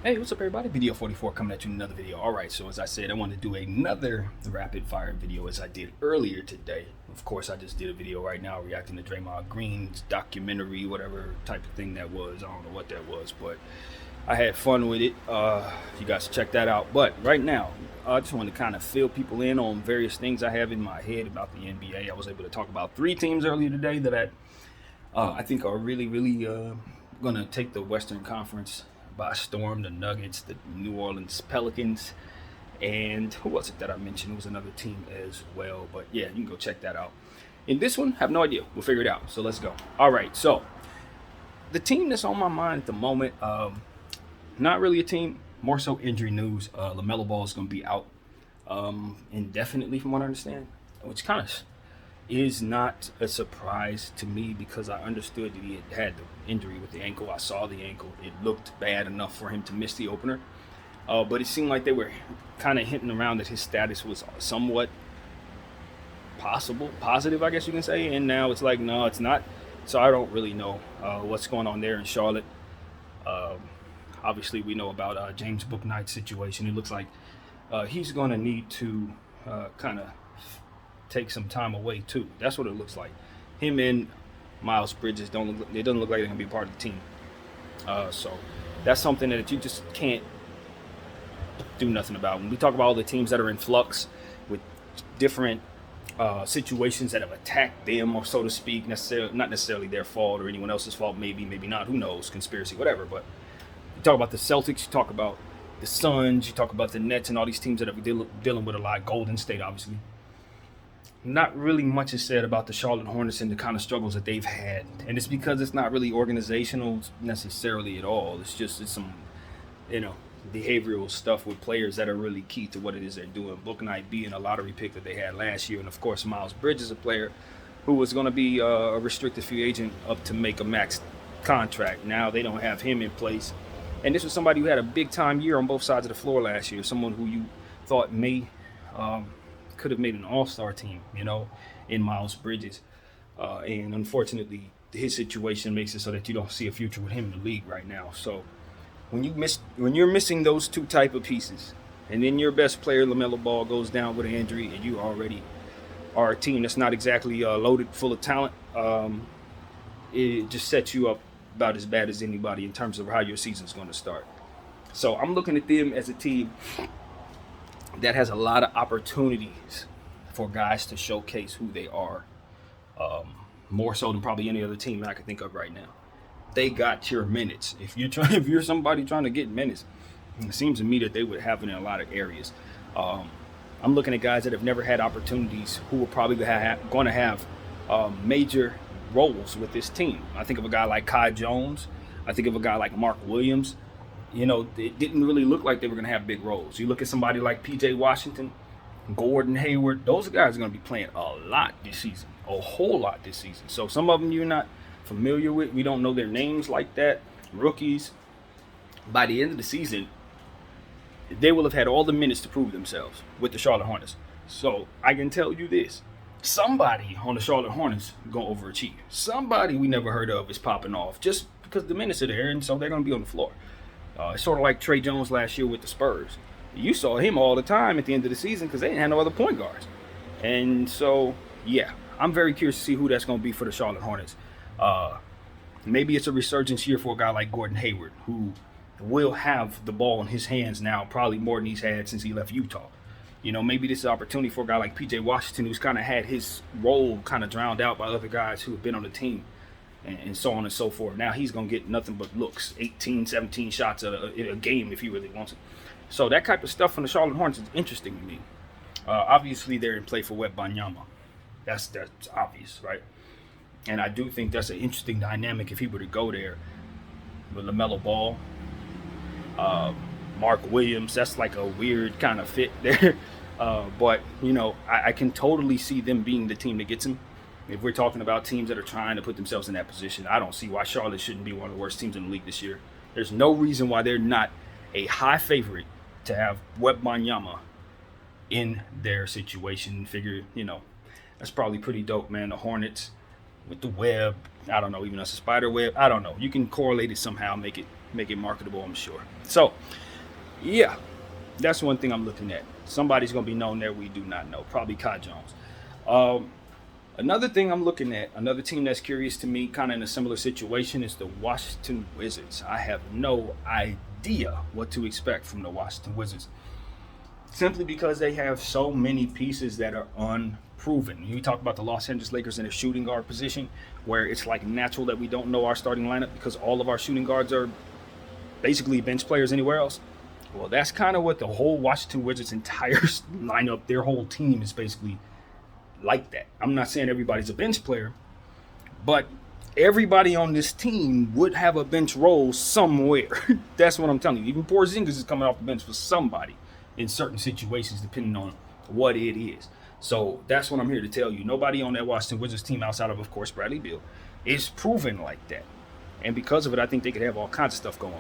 Hey, what's up everybody? Video 44 coming at you in another video. Alright, so as I said, I want to do another rapid fire video as I did earlier today. Of course, I just did a video right now reacting to Draymond Green's documentary, whatever type of thing that was. I don't know what that was, but I had fun with it. You guys check that out. But right now, I just want to kind of fill people in on various things I have in my head about the NBA. I was able to talk about 3 teams earlier today that I think are really going to take the Western Conference by storm. The Nuggets, the New Orleans Pelicans, and who was it that I mentioned? It was another team as well. But yeah, you can go check that out. In this one, have no idea. We'll figure it out. So let's go. All right. So the team that's on my mind at the moment, not really a team, more so injury news. LaMelo Ball is going to be out indefinitely, from what I understand, which kind of is not a surprise to me because I understood that he had the injury with the ankle. I saw the ankle. It looked bad enough for him to miss the opener. But it seemed like they were kind of hinting around that his status was somewhat positive, I guess you can say. And now it's like, no, it's not. So I don't really know what's going on there in Charlotte. Obviously, we know about James Bouknight's situation. It looks like he's going to need to kind of take some time away too. That's what it looks like. Him and Miles Bridges doesn't look like they're gonna be part of the team. So that's something that you just can't do nothing about. When we talk about all the teams that are in flux with different situations that have attacked them, or so to speak, not necessarily their fault or anyone else's fault, maybe not, who knows, conspiracy, whatever. But you talk about the Celtics, you talk about the Suns, you talk about the Nets, and all these teams that are dealing with a lot. Golden State, obviously. Not really much is said about the Charlotte Hornets and the kind of struggles that they've had. And it's because it's not really organizational necessarily at all. It's some, behavioral stuff with players that are really key to what it is they're doing. Bouknight being a lottery pick that they had last year. And, of course, Miles Bridges, a player who was going to be a restricted free agent up to make a max contract. Now they don't have him in place. And this was somebody who had a big-time year on both sides of the floor last year. Someone who you thought may could have made an all-star team, in Miles Bridges. And unfortunately, his situation makes it so that you don't see a future with him in the league right now. So when you're missing those two type of pieces, and then your best player, LaMelo Ball, goes down with an injury, and you already are a team that's not exactly loaded full of talent, it just sets you up about as bad as anybody in terms of how your season's going to start. So I'm looking at them as a team that has a lot of opportunities for guys to showcase who they are, more so than probably any other team I can think of right now. They got your minutes. If you're somebody trying to get minutes, it seems to me that they would have it in a lot of areas. I'm looking at guys that have never had opportunities who are probably going to have major roles with this team. I think of a guy like Kai Jones. I think of a guy like Mark Williams. It didn't really look like they were going to have big roles. You look at somebody like P.J. Washington, Gordon Hayward, those guys are going to be playing a lot this season, a whole lot this season. So some of them you're not familiar with. We don't know their names like that, rookies. By the end of the season, they will have had all the minutes to prove themselves with the Charlotte Hornets. So I can tell you this. Somebody on the Charlotte Hornets going to overachieve. Somebody we never heard of is popping off just because the minutes are there, and so they're going to be on the floor. It's sort of like Trey Jones last year with the Spurs. You saw him all the time at the end of the season because they didn't have no other point guards. And so, yeah, I'm very curious to see who that's going to be for the Charlotte Hornets. Maybe it's a resurgence year for a guy like Gordon Hayward, who will have the ball in his hands now, probably more than he's had since he left Utah. Maybe this is an opportunity for a guy like P.J. Washington, who's kind of had his role kind of drowned out by other guys who have been on the team. And so on and so forth. Now he's going to get nothing but looks, 18, 17 shots a game if he really wants it. So that type of stuff from the Charlotte Hornets is interesting to me. Obviously, they're in play for Wembanyama. That's obvious, right? And I do think that's an interesting dynamic if he were to go there with LaMelo Ball, Mark Williams. That's like a weird kind of fit there. But, I can totally see them being the team that gets him. If we're talking about teams that are trying to put themselves in that position, I don't see why Charlotte shouldn't be one of the worst teams in the league this year. There's no reason why they're not a high favorite to have Wembanyama in their situation. Figure, that's probably pretty dope, man. The Hornets with the web, I don't know, even a spider web, I don't know. You can correlate it somehow, make it make it marketable, I'm sure. So, yeah, that's one thing I'm looking at. Somebody's going to be known there we do not know. Probably Kai Jones. Another thing I'm looking at, another team that's curious to me, kind of in a similar situation, is the Washington Wizards. I have no idea what to expect from the Washington Wizards, simply because they have so many pieces that are unproven. You talk about the Los Angeles Lakers in their shooting guard position, where it's like natural that we don't know our starting lineup because all of our shooting guards are basically bench players anywhere else. Well, that's kind of what the whole Washington Wizards entire lineup, their whole team is basically like that. I'm not saying everybody's a bench player, but everybody on this team would have a bench role somewhere. That's what I'm telling you. Even Porzingis is coming off the bench for somebody in certain situations, depending on what it is. So that's what I'm here to tell you. Nobody on that Washington Wizards team, outside of course, Bradley Beal, is proven like that. And because of it, I think they could have all kinds of stuff going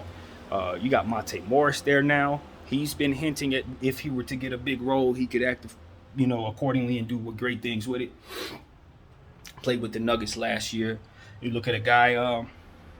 on. You got Monte Morris there now. He's been hinting at if he were to get a big role, he could act accordingly and do great things with it. Played with the Nuggets last year. You look at a guy,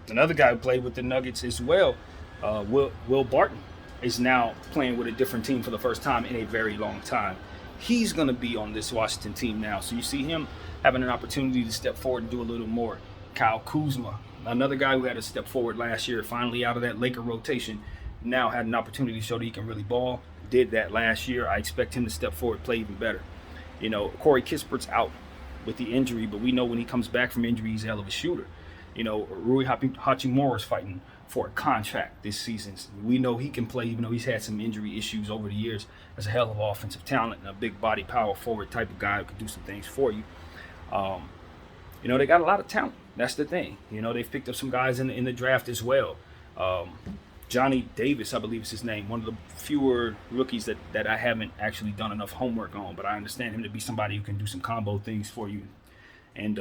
another guy who played with the Nuggets as well, Will Barton, is now playing with a different team for the first time in a very long time. He's going to be on this Washington team now. So you see him having an opportunity to step forward and do a little more. Kyle Kuzma, another guy who had to step forward last year, finally out of that Laker rotation, now had an opportunity to show that he can really ball. Did that last year. I expect him to step forward, play even better. Corey Kispert's out with the injury, but we know when he comes back from injury, he's a hell of a shooter. Rui Hachimura is fighting for a contract this season. We know he can play, even though he's had some injury issues over the years. As a hell of offensive talent and a big body, power forward type of guy who can do some things for you. They got a lot of talent. That's the thing. They've picked up some guys in the draft as well. Johnny Davis, I believe is his name, one of the fewer rookies that I haven't actually done enough homework on, but I understand him to be somebody who can do some combo things for you and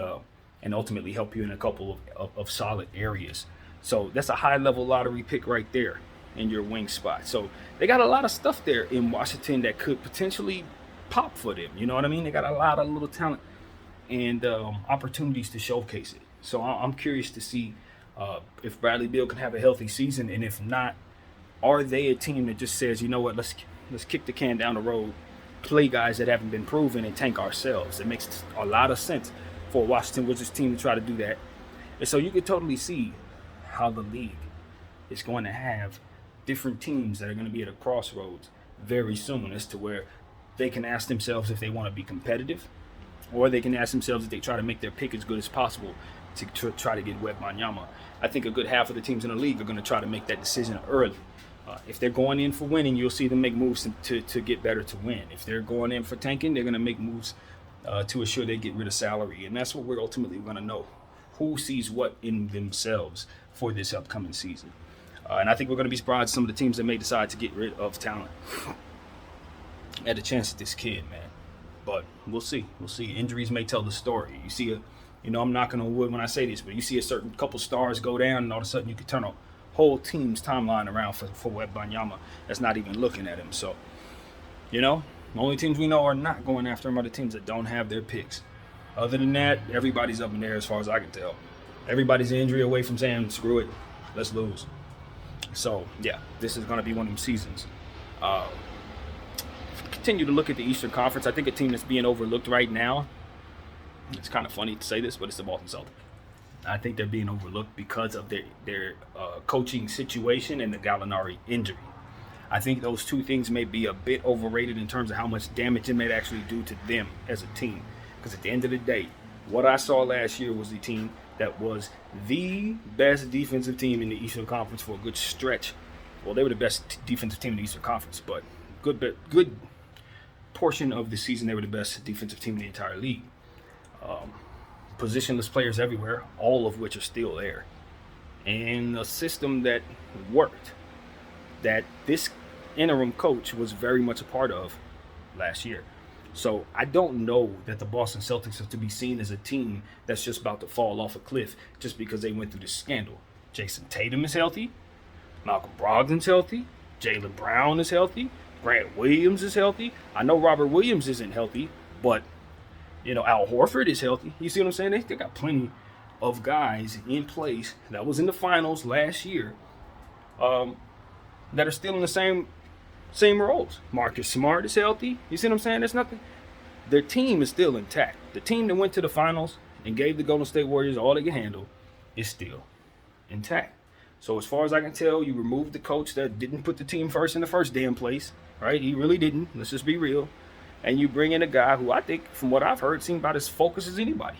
ultimately help you in a couple of solid areas. So that's a high-level lottery pick right there in your wing spot. So they got a lot of stuff there in Washington that could potentially pop for them. You know what I mean? They got a lot of little talent and opportunities to showcase it. So I'm curious to see if Bradley Beal can have a healthy season, and if not, are they a team that just says, you know what, let's kick the can down the road, play guys that haven't been proven, and tank ourselves? It makes a lot of sense for a Washington Wizards team to try to do that. And so you can totally see how the league is going to have different teams that are going to be at a crossroads very soon as to where they can ask themselves if they want to be competitive, or they can ask themselves if they try to make their pick as good as possible to try to get Wembanyama. I think a good half of the teams in the league are going to try to make that decision early. If they're going in for winning, you'll see them make moves to get better to win. If they're going in for tanking, they're going to make moves to assure they get rid of salary. And that's what we're ultimately going to know. Who sees what in themselves for this upcoming season. And I think we're going to be surprised some of the teams that may decide to get rid of talent had a chance at this kid, man. But we'll see. We'll see. Injuries may tell the story. You see I'm knocking on wood when I say this, but you see a certain couple stars go down, and all of a sudden you can turn a whole team's timeline around for Wembanyama that's not even looking at him. So, the only teams we know are not going after him are the teams that don't have their picks. Other than that, everybody's up in there as far as I can tell. Everybody's an injury away from saying, screw it, let's lose. So, yeah, this is going to be one of them seasons. Continue to look at the Eastern Conference. I think a team that's being overlooked right now, it's kind of funny to say this, but it's the Boston Celtics. I think they're being overlooked because of their coaching situation and the Gallinari injury. I think those two things may be a bit overrated in terms of how much damage it may actually do to them as a team. Because at the end of the day, what I saw last year was the team that was the best defensive team in the Eastern Conference for a good stretch. Well, they were the best defensive team in the Eastern Conference, but good portion of the season they were the best defensive team in the entire league. Positionless players everywhere, all of which are still there. And a system that worked, that this interim coach was very much a part of last year. So I don't know that the Boston Celtics are to be seen as a team that's just about to fall off a cliff just because they went through this scandal. Jason Tatum is healthy. Malcolm Brogdon's healthy. Jaylen Brown is healthy. Grant Williams is healthy. I know Robert Williams isn't healthy, but Al Horford is healthy. You see what I'm saying? They got plenty of guys in place that was in the finals last year that are still in the same roles. Marcus Smart is healthy. You see what I'm saying? There's nothing. Their team is still intact. The team that went to the finals and gave the Golden State Warriors all they can handle is still intact. So as far as I can tell, you removed the coach that didn't put the team first in the first damn place, right? He really didn't. Let's just be real. And you bring in a guy who I think, from what I've heard, seemed about as focused as anybody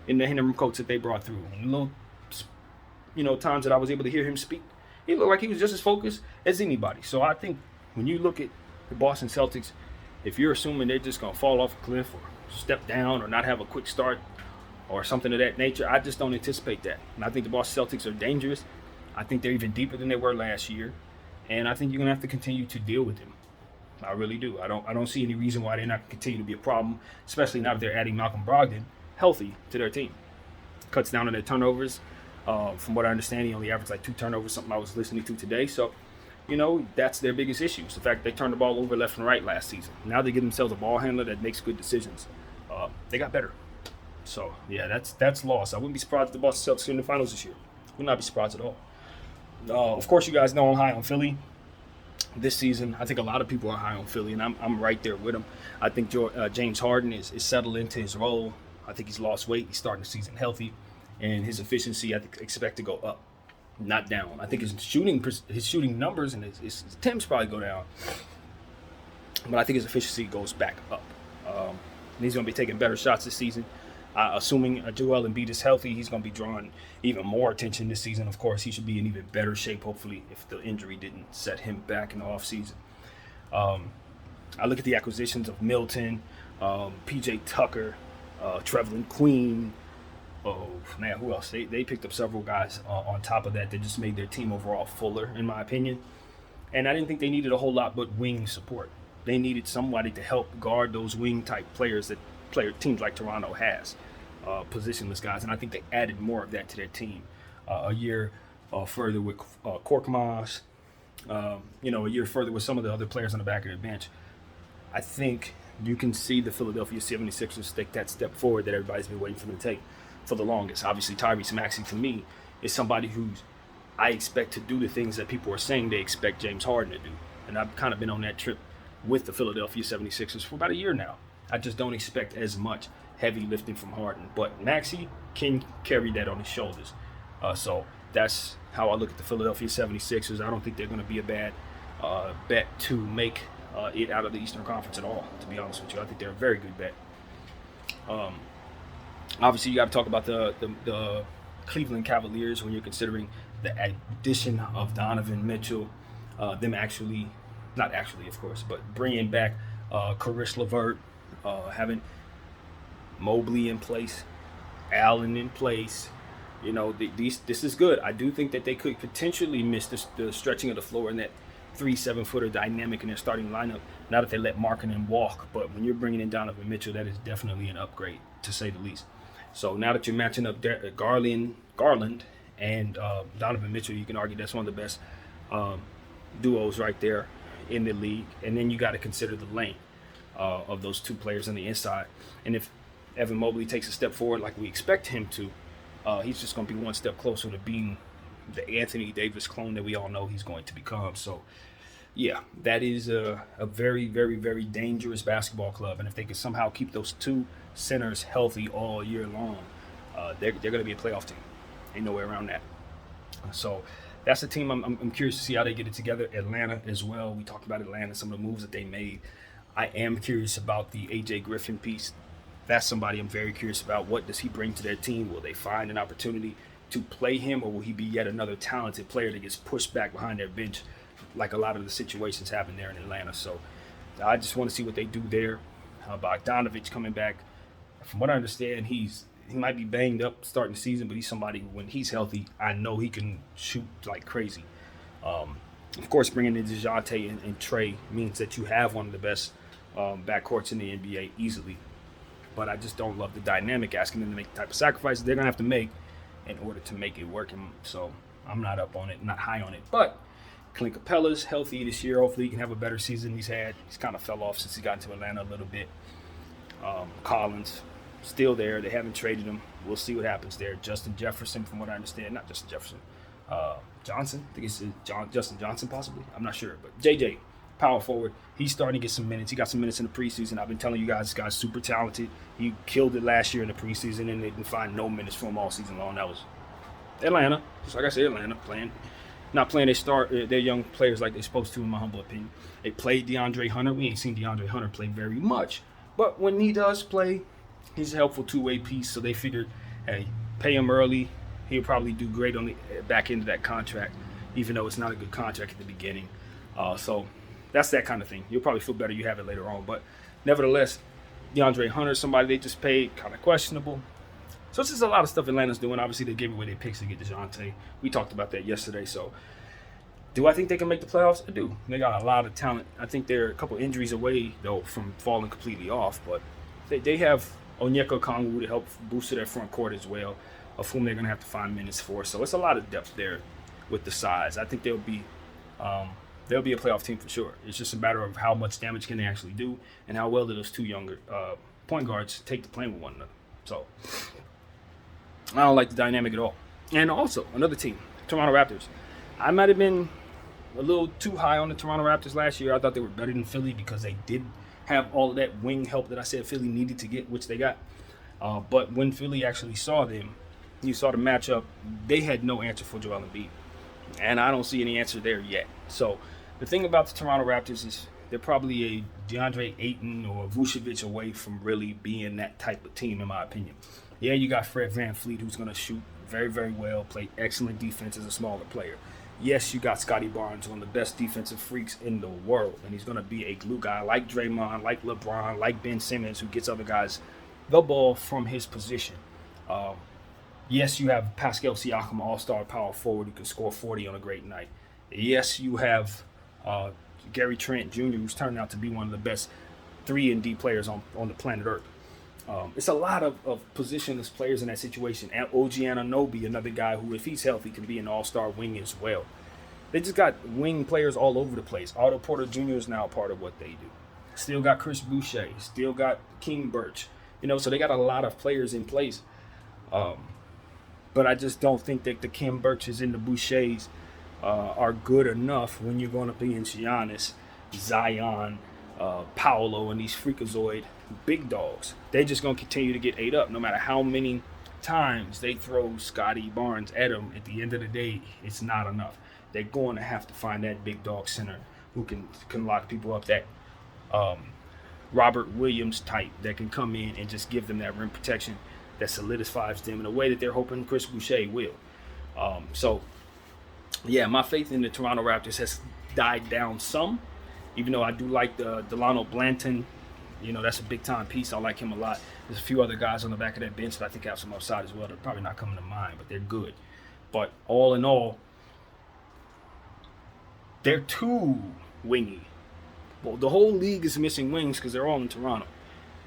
in the interim coach that they brought through. And little, times that I was able to hear him speak, he looked like he was just as focused as anybody. So I think when you look at the Boston Celtics, if you're assuming they're just going to fall off a cliff or step down or not have a quick start or something of that nature, I just don't anticipate that. And I think the Boston Celtics are dangerous. I think they're even deeper than they were last year. And I think you're going to have to continue to deal with them. I really do. I don't see any reason why they're not going to continue to be a problem, especially now that they're adding Malcolm Brogdon healthy to their team. Cuts down on their turnovers. From what I understand, he only averaged like 2 turnovers, something I was listening to today. So, that's their biggest issue. It's the fact that they turned the ball over left and right last season. Now they give themselves a ball handler that makes good decisions. They got better. So, yeah, that's lost. I wouldn't be surprised if the Boston Celtics are in the finals this year. Would not be surprised at all. Of course, you guys know I'm high on Philly this season. I think a lot of people are high on Philly, and I'm right there with them. I think James Harden is settled into his role. I think he's lost weight. He's starting the season healthy, and his efficiency I expect to go up, not down. I think his shooting numbers and his attempts probably go down, but I think his efficiency goes back up. And he's going to be taking better shots this season. Assuming Joel Embiid is healthy, he's going to be drawing even more attention this season. Of course, he should be in even better shape, hopefully, if the injury didn't set him back in the offseason. I look at the acquisitions of Milton, PJ Tucker, Trevelyan Queen. Oh, man, who else? They picked up several guys on top of that just made their team overall fuller, in my opinion. And I didn't think they needed a whole lot but wing support. They needed somebody to help guard those wing-type players that teams like Toronto has, positionless guys. And I think they added more of that to their team. A year further with Korkmaz, a year further with some of the other players on the back of the bench. I think you can see the Philadelphia 76ers take that step forward that everybody's been waiting for them to take for the longest. Obviously, Tyrese Maxey, to me, is somebody who's I expect to do the things that people are saying they expect James Harden to do. And I've kind of been on that trip with the Philadelphia 76ers for about a year now. I just don't expect as much heavy lifting from Harden. But Maxey can carry that on his shoulders. So that's how I look at the Philadelphia 76ers. I don't think they're going to be a bad bet to make it out of the Eastern Conference at all, to be honest with you. I think they're a very good bet. Obviously, you got to talk about the Cleveland Cavaliers when you're considering the addition of Donovan Mitchell, not actually, of course, but bringing back Caris LeVert, having Mobley in place, Allen in place. This is good. I do think that they could potentially miss the stretching of the floor in that 7-footer dynamic in their starting lineup. Now that they let Markkanen walk, but when you're bringing in Donovan Mitchell, that is definitely an upgrade, to say the least. So now that you're matching up Garland and Donovan Mitchell, you can argue that's one of the best duos right there in the league. And then you got to consider the length of those two players on the inside. And if Evan Mobley takes a step forward like we expect him to, he's just going to be one step closer to being the Anthony Davis clone that we all know he's going to become. So, yeah, that is a very, very, very dangerous basketball club. And if they can somehow keep those two centers healthy all year long, they're going to be a playoff team. Ain't no way around that. So that's a team I'm curious to see how they get it together. Atlanta as well. We talked about Atlanta, some of the moves that they made. I am curious about the A.J. Griffin piece. That's somebody I'm very curious about. What does he bring to their team? Will they find an opportunity to play him, or will he be yet another talented player that gets pushed back behind their bench like a lot of the situations happen there in Atlanta? So I just want to see what they do there. Bogdanovich coming back. From what I understand, he might be banged up starting the season, but he's somebody who, when he's healthy, I know he can shoot like crazy. Of course, bringing in DeJounte and Trey means that you have one of the best backcourts in the NBA easily. But I just don't love the dynamic, asking them to make the type of sacrifices they're going to have to make in order to make it work. And so I'm not up on it, not high on it. But Clint Capella's healthy this year. Hopefully he can have a better season he's had. He's kind of fell off since he got into Atlanta a little bit. Collins, still there. They haven't traded him. We'll see what happens there. Justin Jefferson, from what I understand. Not Justin Jefferson. Johnson. I think it's Justin Johnson possibly. I'm not sure. But JJ, power forward. He's starting to get some minutes. He got some minutes in the preseason. I've been telling you guys, this guy's super talented. He killed it last year in the preseason, and they didn't find no minutes for him all season long. That was Atlanta. Just like I said, Atlanta not playing their young players like they're supposed to, in my humble opinion. They played DeAndre Hunter. We ain't seen DeAndre Hunter play very much. But when he does play, he's a helpful two-way piece. So they figured, hey, pay him early. He'll probably do great on the back end of that contract, even though it's not a good contract at the beginning. So that's that kind of thing. You'll probably feel better you have it later on. But nevertheless, DeAndre Hunter, somebody they just paid, kind of questionable. So it's just a lot of stuff Atlanta's doing. Obviously, they gave away their picks to get DeJounte. We talked about that yesterday. So do I think they can make the playoffs? I do. They got a lot of talent. I think they're a couple injuries away, though, from falling completely off. But they have Onyeka Okongwu to help boost their front court as well, of whom they're going to have to find minutes for. So it's a lot of depth there with the size. I think they'll be a playoff team for sure. It's just a matter of how much damage can they actually do and how well do those two younger point guards take to playing with one another. So I don't like the dynamic at all. And also, another team, Toronto Raptors. I might have been a little too high on the Toronto Raptors last year. I thought they were better than Philly because they did have all of that wing help that I said Philly needed to get, which they got. But when Philly actually saw them, you saw the matchup, they had no answer for Joel Embiid. And I don't see any answer there yet. So the thing about the Toronto Raptors is they're probably a DeAndre Ayton or Vucevic away from really being that type of team, in my opinion. Yeah, you got Fred VanVleet, who's going to shoot very, very well, play excellent defense as a smaller player. Yes, you got Scotty Barnes, one of the best defensive freaks in the world, and he's going to be a glue guy like Draymond, like LeBron, like Ben Simmons, who gets other guys the ball from his position. Yes, you have Pascal Siakam, all-star power forward, who can score 40 on a great night. Yes, you have Gary Trent Jr., who's turned out to be one of the best 3-and-D players on the planet Earth. It's a lot of positionless players in that situation. And OG Anunoby, another guy who, if he's healthy, can be an all-star wing as well. They just got wing players all over the place. Otto Porter Jr. is now a part of what they do. Still got Chris Boucher. Still got King Birch. So they got a lot of players in place. But I just don't think that the Kim Birches and the Bouchers are good enough when you're going to be in Giannis, Zion, Paolo, and these freakazoid big dogs. They're just going to continue to get ate up no matter how many times they throw Scotty Barnes at them. At the end of the day, it's not enough. They're going to have to find that big dog center who can lock people up, that Robert Williams type that can come in and just give them that rim protection that solidifies them in a way that they're hoping Chris Boucher will. So, yeah, my faith in the Toronto Raptors has died down some, even though I do like the Delano Blanton. That's a big-time piece. I like him a lot. There's a few other guys on the back of that bench that I think have some upside as well. They're probably not coming to mind, but they're good. But all in all, they're too wingy. Well, the whole league is missing wings because they're all in Toronto.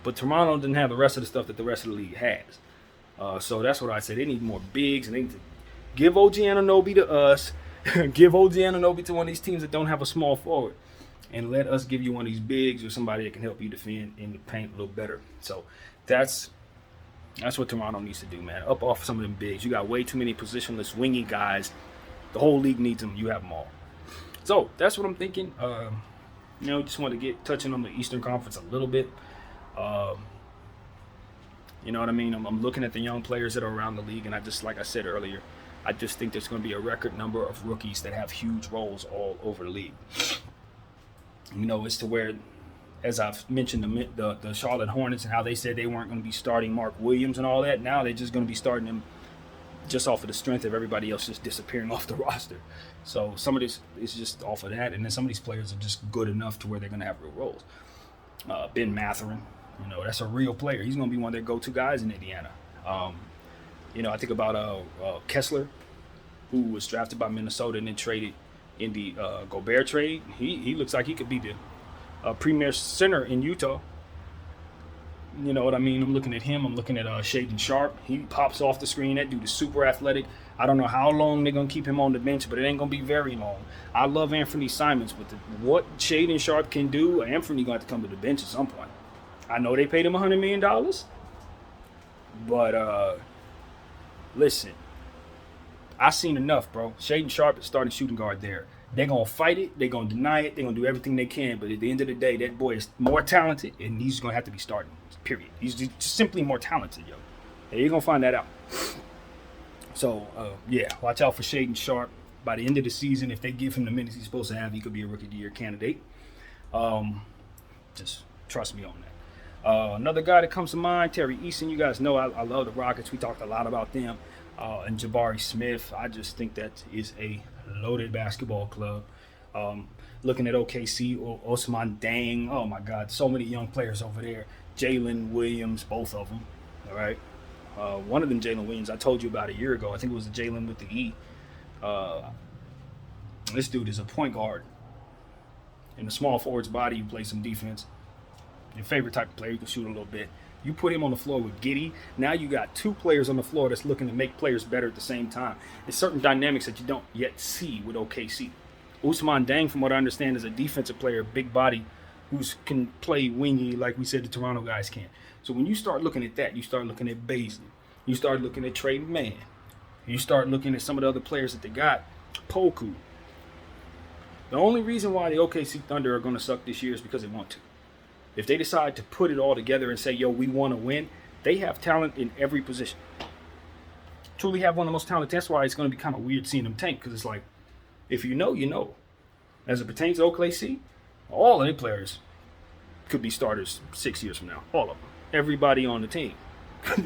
But Toronto didn't have the rest of the stuff that the rest of the league has. So that's what I say. They need more bigs, and they need to give OG Anunoby to us. Give OG Anunoby to one of these teams that don't have a small forward. And let us give you one of these bigs or somebody that can help you defend in the paint a little better. So that's what Toronto needs to do, man. Up off some of them bigs. You got way too many positionless, wingy guys. The whole league needs them. You have them all. So that's what I'm thinking. Just want to get touching on the Eastern Conference a little bit. You know what I mean? I'm looking at the young players that are around the league, and like I said earlier, I just think there's going to be a record number of rookies that have huge roles all over the league. It's to where, as I've mentioned, the Charlotte Hornets and how they said they weren't going to be starting Mark Williams and all that. Now they're just going to be starting him just off of the strength of everybody else just disappearing off the roster. So some of this is just off of that, and then some of these players are just good enough to where they're going to have real roles. Ben Mathurin, that's a real player. He's going to be one of their go-to guys in Indiana. I think about Kessler, who was drafted by Minnesota and then traded in the Gobert trade. He looks like he could be the premier center in Utah. You know what I mean? I'm looking at him. I'm looking at Shaedon Sharpe. He pops off the screen. That dude is super athletic. I don't know how long they're going to keep him on the bench, but it ain't going to be very long. I love Anthony Simons, but what Shaedon Sharpe can do, Anthony going to have to come to the bench at some point. I know they paid him $100 million, but listen, I seen enough, bro. Shaden Sharp is starting shooting guard there. They're going to fight it. They're going to deny it. They're going to do everything they can. But at the end of the day, that boy is more talented, and he's going to have to be starting, period. He's just simply more talented, yo. And you're going to find that out. So, yeah, watch out for Shaden Sharp. By the end of the season, if they give him the minutes he's supposed to have, he could be a Rookie of the Year candidate. Just trust me on that. Another guy that comes to mind, Terry Eason. You guys know I love the Rockets. We talked a lot about them. And Jabari Smith. I just think that is a loaded basketball club. Looking at OKC, Osman Dang. Oh, my God. So many young players over there. Jalen Williams, both of them. All right. One of them, Jalen Williams, I told you about a year ago. I think it was the Jalen with the E. This dude is a point guard. In the small forward's body, you play some defense. Your favorite type of player, you can shoot a little bit. You put him on the floor with Giddey. Now you got two players on the floor that's looking to make players better at the same time. There's certain dynamics that you don't yet see with OKC. Usman Dang, from what I understand, is a defensive player, big body, who can play wingy like we said the Toronto guys can. So when you start looking at that, you start looking at Baisley. You start looking at Trey Mann. You start looking at some of the other players that they got. Poku. The only reason why the OKC Thunder are going to suck this year is because they want to. If they decide to put it all together and say, yo, we want to win, they have talent in every position. Truly have one of the most talented. That's why it's going to be kind of weird seeing them tank, because it's like, if you know, you know. As it pertains to OKC, all of the players could be starters 6 years from now. All of them. Everybody on the team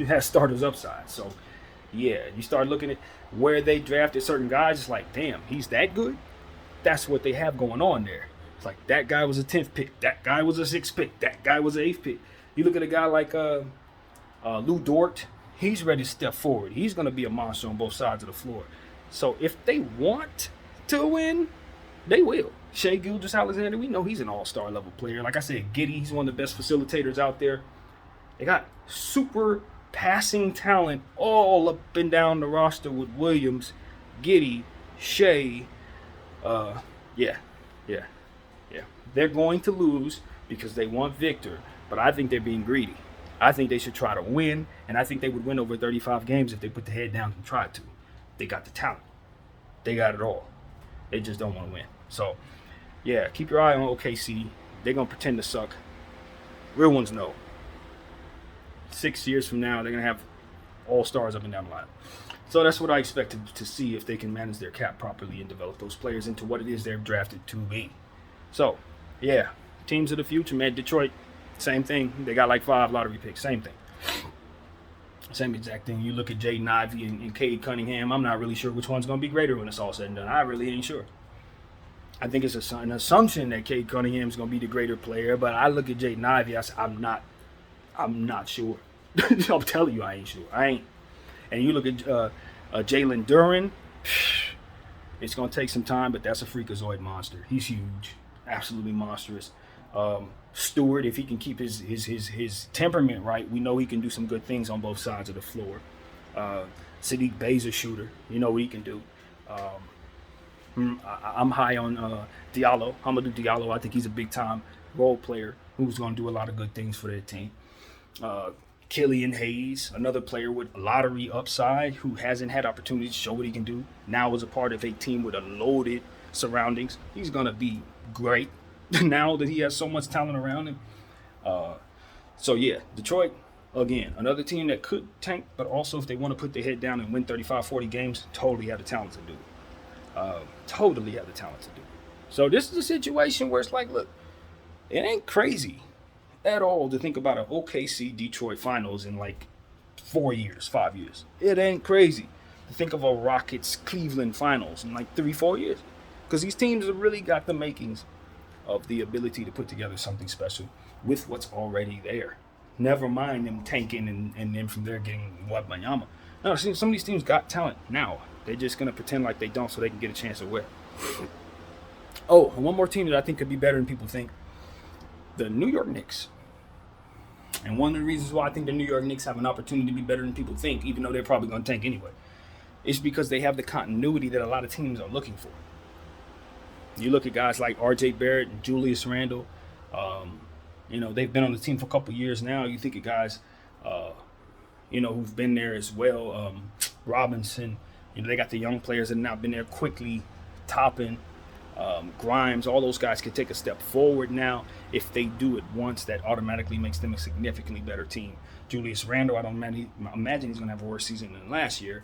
has starters upside. So, yeah, you start looking at where they drafted certain guys, it's like, damn, he's that good? That's what they have going on there. It's like that guy was a 10th pick. That guy was a 6th pick. That guy was an 8th pick. You look at a guy like Lou Dort. He's ready to step forward. He's going to be a monster on both sides of the floor. So if they want to win, they will. Shai Gilgeous-Alexander, we know he's an all-star level player. Like I said, Giddey, he's one of the best facilitators out there. They got super passing talent all up and down the roster with Williams, Giddey, Shai. Yeah. They're going to lose because they want Victor, but I think they're being greedy. I think they should try to win, and I think they would win over 35 games if they put the head down and tried to. They got the talent. They got it all. They just don't want to win. So, yeah, keep your eye on OKC. They're going to pretend to suck. Real ones know. 6 years from now, they're going to have all-stars up and down the line. So that's what I expect to see if they can manage their cap properly and develop those players into what it is they're drafted to be. So, yeah, teams of the future, man. Detroit, same thing. They got like 5 lottery picks. Same thing. Same exact thing. You look at Jaden Ivey and Cade Cunningham. I'm not really sure which one's going to be greater when it's all said and done. I really ain't sure. I think it's an assumption that Cade Cunningham's going to be the greater player, but I look at Jaden Ivey, I say, I'm not sure. I'm telling you I ain't sure. I ain't. And you look at Jalen Duren, it's going to take some time, but that's a freakazoid monster. He's huge. Absolutely monstrous. Stewart, if he can keep his temperament right, we know he can do some good things on both sides of the floor. Sadiq Bey's a shooter. You know what he can do. I'm high on Diallo. Hamidou Diallo. I think he's a big-time role player who's going to do a lot of good things for their team. Killian Hayes, another player with lottery upside who hasn't had opportunities to show what he can do. Now is a part of a team with a loaded surroundings. He's going to be great now that he has so much talent around him. So, yeah, Detroit, again, another team that could tank, but also if they want to put their head down and win 35, 40 games, totally have the talent to do it. Totally have the talent to do it. So this is a situation where it's like, look, it ain't crazy at all to think about an OKC Detroit finals in like 4 years, 5 years. It ain't crazy to think of a Rockets Cleveland finals in like 3-4 years. Because these teams have really got the makings of the ability to put together something special with what's already there. Never mind them tanking and then from there getting Wembanyama. No, see, some of these teams got talent now. They're just going to pretend like they don't so they can get a chance to win. Oh, and one more team that I think could be better than people think. The New York Knicks. And one of the reasons why I think the New York Knicks have an opportunity to be better than people think, even though they're probably going to tank anyway, is because they have the continuity that a lot of teams are looking for. You look at guys like R.J. Barrett and Julius Randle. They've been on the team for a couple years now. You think of guys, who've been there as well. Robinson, You know, they got the young players that have now been there quickly, Toppin, Grimes, all those guys can take a step forward now. If they do it once, that automatically makes them a significantly better team. Julius Randle, I don't imagine he's going to have a worse season than last year,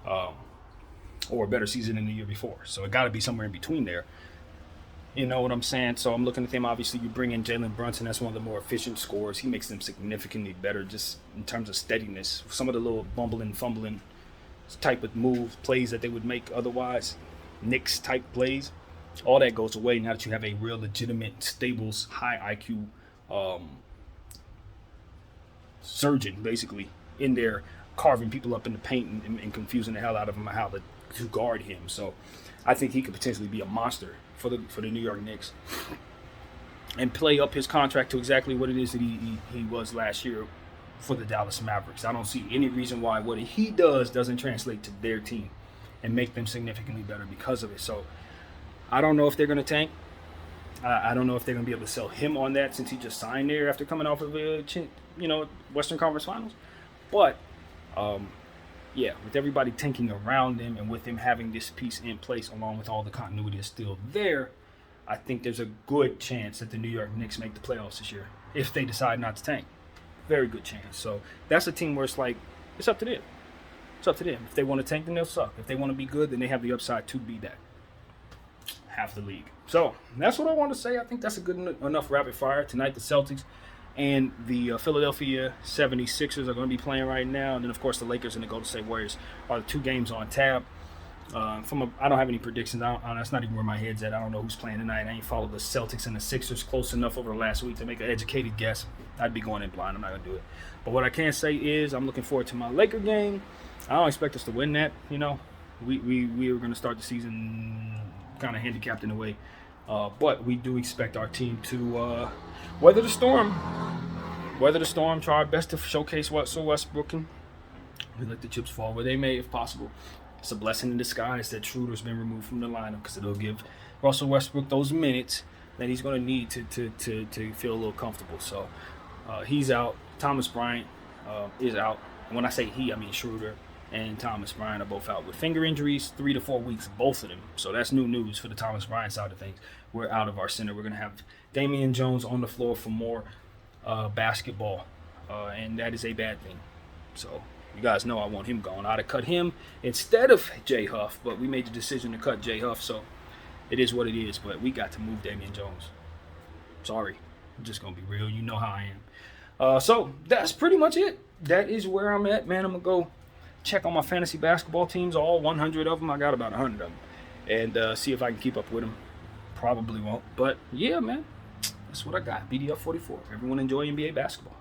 or a better season than the year before. So it got to be somewhere in between there. You know what I'm saying? So I'm looking at them. Obviously, you bring in Jalen Brunson. That's one of the more efficient scorers. He makes them significantly better just in terms of steadiness. Some of the little bumbling, fumbling type of moves, plays that they would make otherwise, Knicks type plays, all that goes away now that you have a real legitimate, stable, high IQ surgeon basically in there carving people up in the paint and confusing the hell out of him on how to guard him. So I think he could potentially be a monster for the New York Knicks and play up his contract to exactly what it is that he was last year for the Dallas Mavericks. I don't see any reason why what he does doesn't translate to their team and make them significantly better because of it. So I don't know if they're going to tank. I don't know if they're going to be able to sell him on that since he just signed there after coming off of Western Conference Finals. But yeah, with everybody tanking around him and with him having this piece in place along with all the continuity that's still there, I think there's a good chance that the New York Knicks make the playoffs this year if they decide not to tank. Very good chance. So that's a team where it's like, it's up to them. It's up to them. If they want to tank, then they'll suck. If they want to be good, then they have the upside to be that. Half the league. So that's what I want to say. I think that's a good enough rapid fire. Tonight, the Celtics and the Philadelphia 76ers are going to be playing right now. And then, of course, the Lakers and the Golden State Warriors are the two games on tab. I don't have any predictions. That's not even where my head's at. I don't know who's playing tonight. I ain't followed the Celtics and the Sixers close enough over the last week to make an educated guess. I'd be going in blind. I'm not going to do it. But what I can say is I'm looking forward to my Laker game. I don't expect us to win that. You know, we were going to start the season kind of handicapped in a way. But we do expect our team to weather the storm. Try our best to showcase Russell Westbrook. We let the chips fall where they may, if possible. It's a blessing in disguise that Schroeder's been removed from the lineup because it'll give Russell Westbrook those minutes that he's going to need to feel a little comfortable. So he's out. Thomas Bryant is out. And when I say he, I mean Schroeder and Thomas Bryant are both out with finger injuries, 3 to 4 weeks, both of them. So that's new news for the Thomas Bryant side of things. We're out of our center. We're going to have Damian Jones on the floor for more basketball, and that is a bad thing. So you guys know I want him gone. I'd have cut him instead of Jay Huff, but we made the decision to cut Jay Huff, so it is what it is. But we got to move Damian Jones. Sorry. I'm just going to be real. You know how I am. So that's pretty much it. That is where I'm at, man. I'm going to go check on my fantasy basketball teams, all 100 of them. I got about 100 of them. And see if I can keep up with them. Probably won't. But, yeah, man. That's what I got. BDF 44. Everyone enjoy NBA basketball.